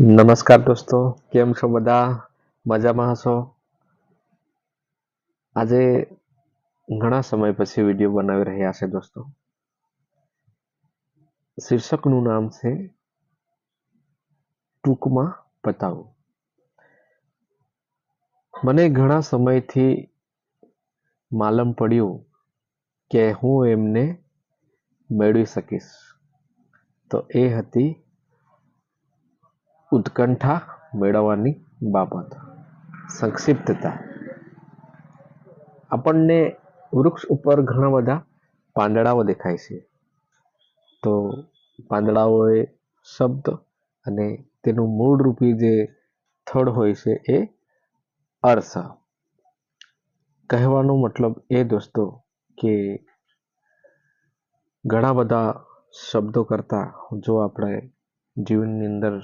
નમસ્કાર દોસ્તો, કેમ છો બધા? મજામાં હશો? આજે ઘણા સમય પછી વિડીયો બનાવી રહ્યા છે દોસ્તો. શીર્ષકનું નામ છે ટૂંકમાં બતાવો. મને ઘણા સમયથી માલમ પડ્યું કે હું એમને મેળવી શકીશ. તો એ હતી ઉત્કંઠા મેળવવાની બાબત. સંક્ષિપ્તતા. આપણને વૃક્ષ ઉપર ઘણા બધા પાંદડાઓ દેખાય છે. તો પાંદડાઓ એ શબ્દ અને તેનું મૂળ રૂપી જે થડ હોય છે એ અર્થ. કહેવાનો મતલબ એ દોસ્તો કે ઘણા બધા શબ્દો કરતા જો આપણે જીવનની અંદર